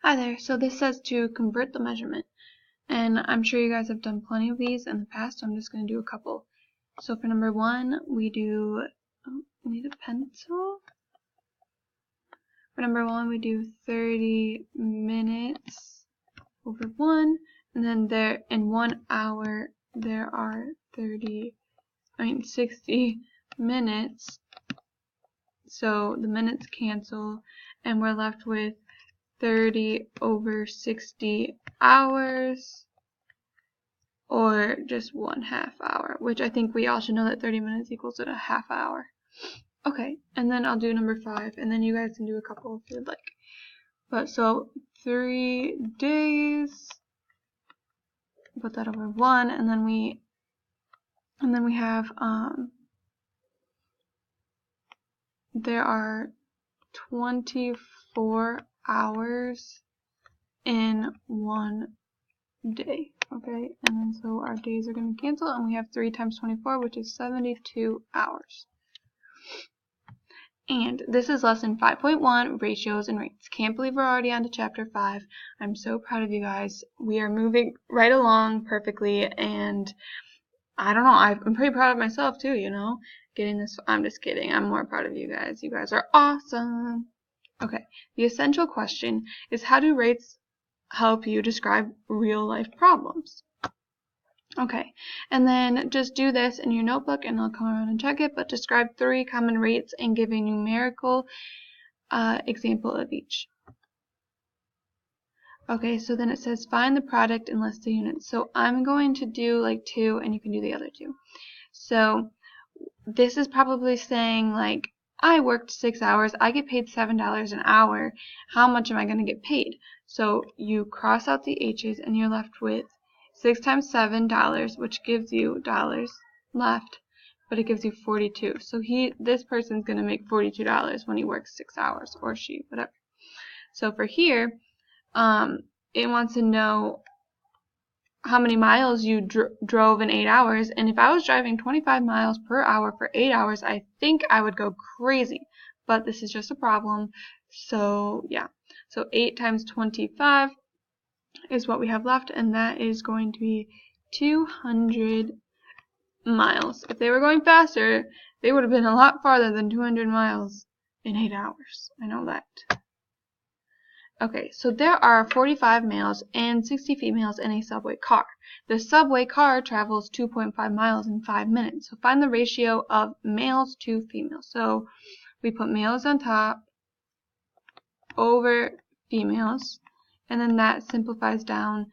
Hi there, so this says to convert the measurement, and I'm sure you guys have done plenty of these in the past, so I'm just going to do a couple. So for number one, we do, need a pencil. For number one, we do 30 minutes over 1, and then there, in 1 hour, there are 60 minutes, so the minutes cancel, and we're left with 30 over 60 hours, or just 1/2 hour, which I think we all should know that 30 minutes equals a half hour. Okay, and then I'll do number 5, and then you guys can do a couple if you'd like. But so 3 days, put that over 1, and then we have there are 24 hours in 1 day. Okay, and then so our days are going to cancel, and we have 3 times 24, which is 72 hours. And this is lesson 5.1, ratios and rates. Can't believe we're already on to chapter 5. I'm so proud of you guys. We are moving right along perfectly, and I don't know, I'm pretty proud of myself too, you know, getting this. I'm just kidding. I'm more proud of you guys. You guys are awesome. Okay, the essential question is, how do rates help you describe real life problems? Okay, and then just do this in your notebook and I'll come around and check it, but describe 3 common rates and give a numerical example of each. Okay, so then it says find the product and list the units. So I'm going to do like 2 and you can do the other 2. So this is probably saying like, I worked 6 hours, I get paid $7 an hour, how much am I going to get paid? So you cross out the H's and you're left with 6 times $7, which gives you dollars left, but it gives you 42. So this person's going to make $42 when he works 6 hours, or she, whatever. So for here, it wants to know how many miles you drove in 8 hours, and if I was driving 25 miles per hour for 8 hours, I think I would go crazy, but this is just a problem. So yeah, so 8 times 25 is what we have left, and that is going to be 200 miles. If they were going faster, they would have been a lot farther than 200 miles in 8 hours. I know that. Okay, so there are 45 males and 60 females in a subway car. The subway car travels 2.5 miles in 5 minutes. So find the ratio of males to females. So we put males on top over females, and then that simplifies down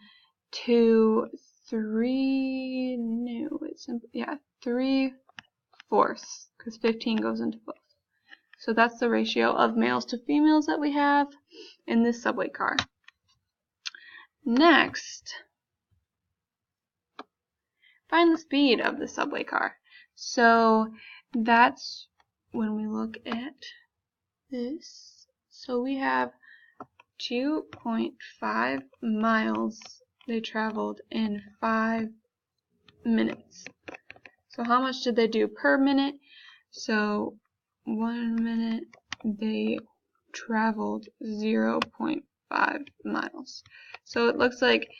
to 3/4, because 15 goes into both. So that's the ratio of males to females that we have in this subway car. Next, find the speed of the subway car. So that's when we look at this. So we have 2.5 miles they traveled in 5 minutes. So how much did they do per minute? So 1 minute they traveled 0.5 miles. So it looks like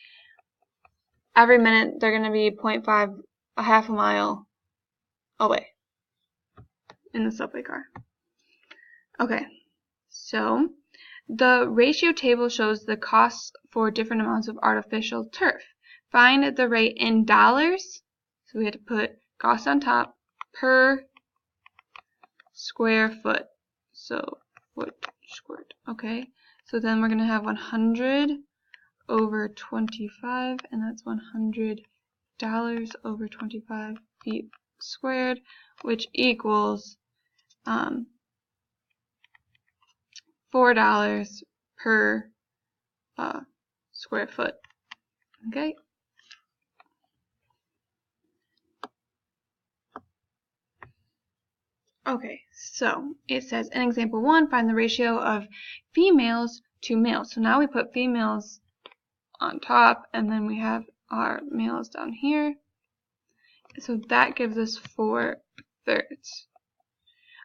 every minute they're going to be 0.5, a half a mile away in the subway car. Okay, so the ratio table shows the costs for different amounts of artificial turf. Find the rate in dollars. So we had to put cost on top per square foot. So foot squared. Okay, so then we're going to have 100 over 25, and that's $100 over 25 feet squared, which equals $4 per square foot. Okay. Okay, so it says in example 1, find the ratio of females to males. So now we put females on top, and then we have our males down here. So that gives us 4/3.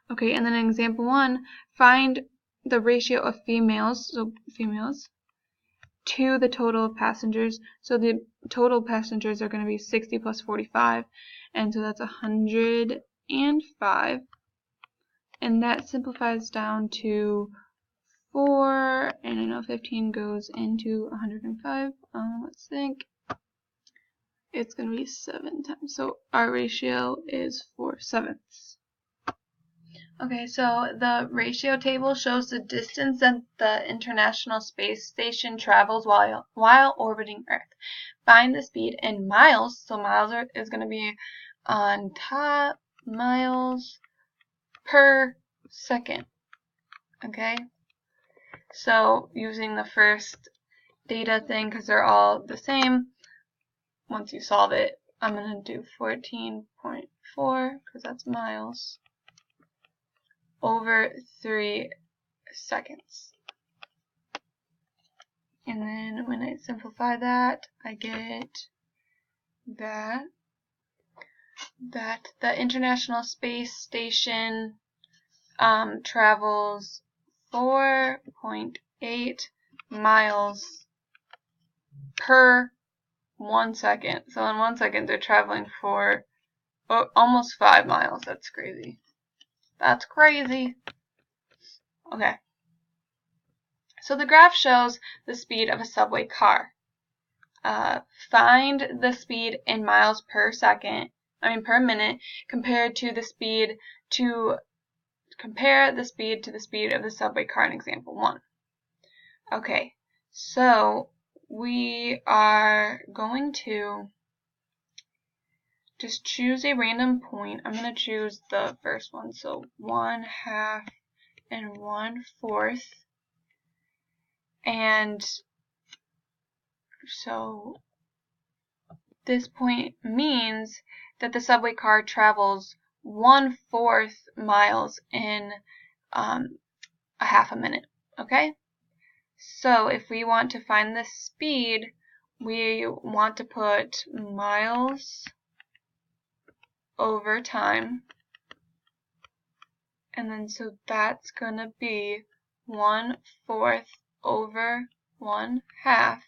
Okay, and then in example 1, find the ratio of females, so females, to the total of passengers. So the total passengers are going to be 60 plus 45, and so that's 105, and that simplifies down to 4, and I know 15 goes into 105. Let's think. It's going to be 7 times. So our ratio is 4/7. Okay, so the ratio table shows the distance that the International Space Station travels while orbiting Earth. Find the speed in miles. So miles is going to be on top, miles per second. Okay, so using the first data thing, because they're all the same, once you solve it, I'm going to do 14.4, because that's miles, over 3 seconds. And then when I simplify that, I get that the International Space Station travels 4.8 miles per 1 second. So in 1 second they're traveling for almost 5 miles. That's crazy. That's crazy. Okay. So the graph shows the speed of a subway car. Find the speed in miles per minute, compared to the speed to the speed of the subway car in example 1. Okay, so we are going to just choose a random point. I'm going to choose the first one, so 1/2 and 1/4. And so this point means that the subway car travels 1/4 miles in a half a minute. Okay? So if we want to find the speed, we want to put miles over time. And then so that's going to be 1/4 over 1/2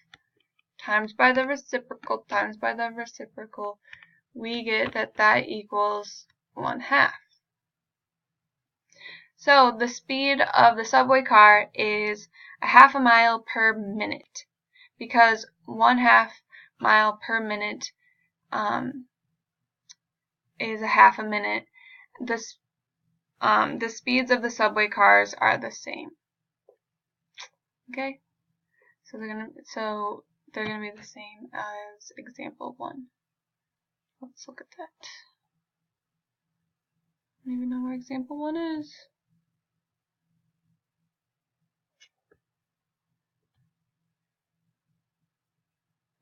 times by the reciprocal times by the reciprocal. We get that equals 1/2. So the speed of the subway car is 1/2 mile per minute, because 1/2 mile per minute is a half a minute. The speeds of the subway cars are the same. Okay, so they're gonna be the same as example 1. Let's look at that. I don't even know where example 1 is.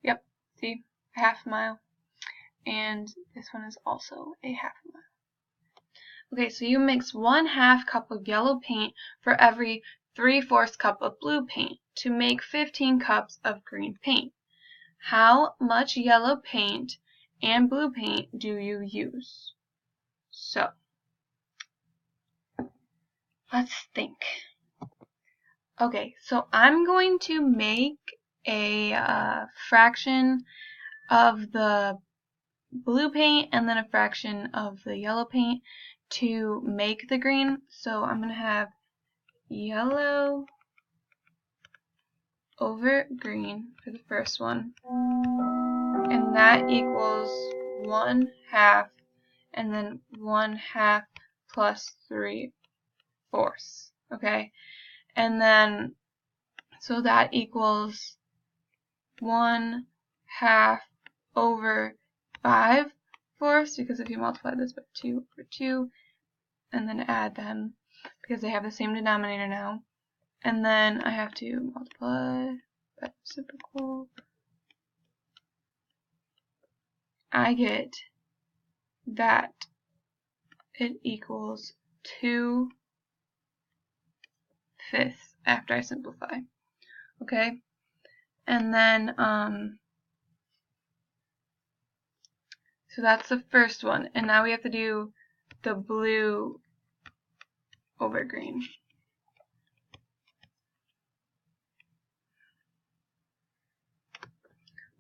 Yep, see, a half mile. And this one is also a half mile. Okay, so you mix 1/2 cup of yellow paint for every 3/4 cup of blue paint to make 15 cups of green paint. How much yellow paint and blue paint do you use? So, let's think. Okay, so I'm going to make a fraction of the blue paint and then a fraction of the yellow paint to make the green. So I'm going to have yellow over green for the first one, and that equals 1/2, and then 1/2 plus 3/4. Okay, and then so that equals 1/2 over 5/4, because if you multiply this by 2 over 2 and then add them because they have the same denominator now, and then I have to multiply by reciprocal, I get that it equals 2/5 after I simplify. Okay, and then so that's the first one, and now we have to do the blue over green.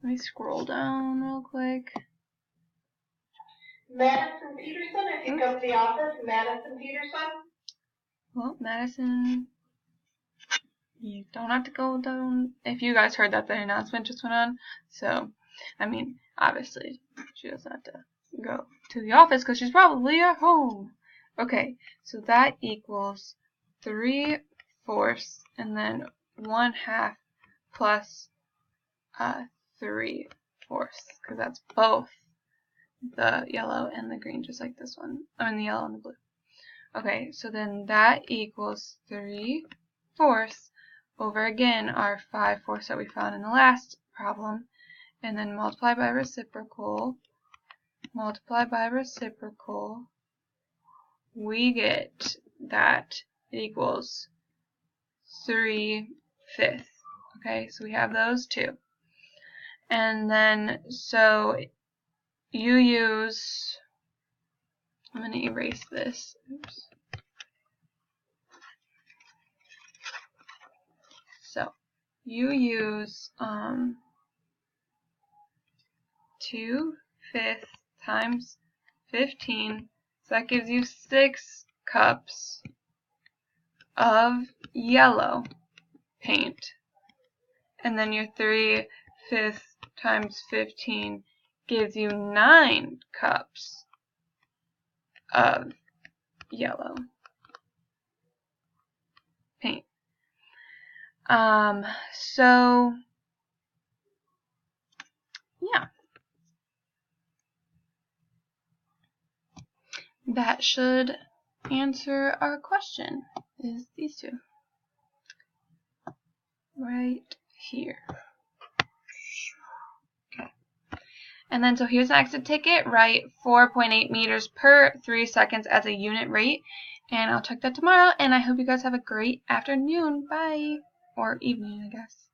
Let me scroll down real quick. Madison Peterson, if you come to the office, Madison Peterson. Well, Madison, you don't have to go down. If you guys heard that the announcement just went on, so, I mean, obviously, she doesn't have to go to the office because she's probably at home. Okay, so that equals 3/4 and then 1/2 plus 3/4 because that's both the yellow and the green, just like this one. I mean the yellow and the blue. Okay, so then that equals 3/4 over again our 5/4 that we found in the last problem, and then multiply by reciprocal, we get that it equals 3/5. Okay, so we have those two. And then, so you use, I'm going to erase this. Oops. So you use 2/5 times 15, so that gives you 6 cups of yellow paint. And then your 3/5 times 15 gives you 9 cups of yellow paint. So yeah, that should answer our question, is these two right here. Okay. And then so here's an exit ticket, write 4.8 meters per 3 seconds as a unit rate, and I'll check that tomorrow, and I hope you guys have a great afternoon. Bye. Or evening, I guess.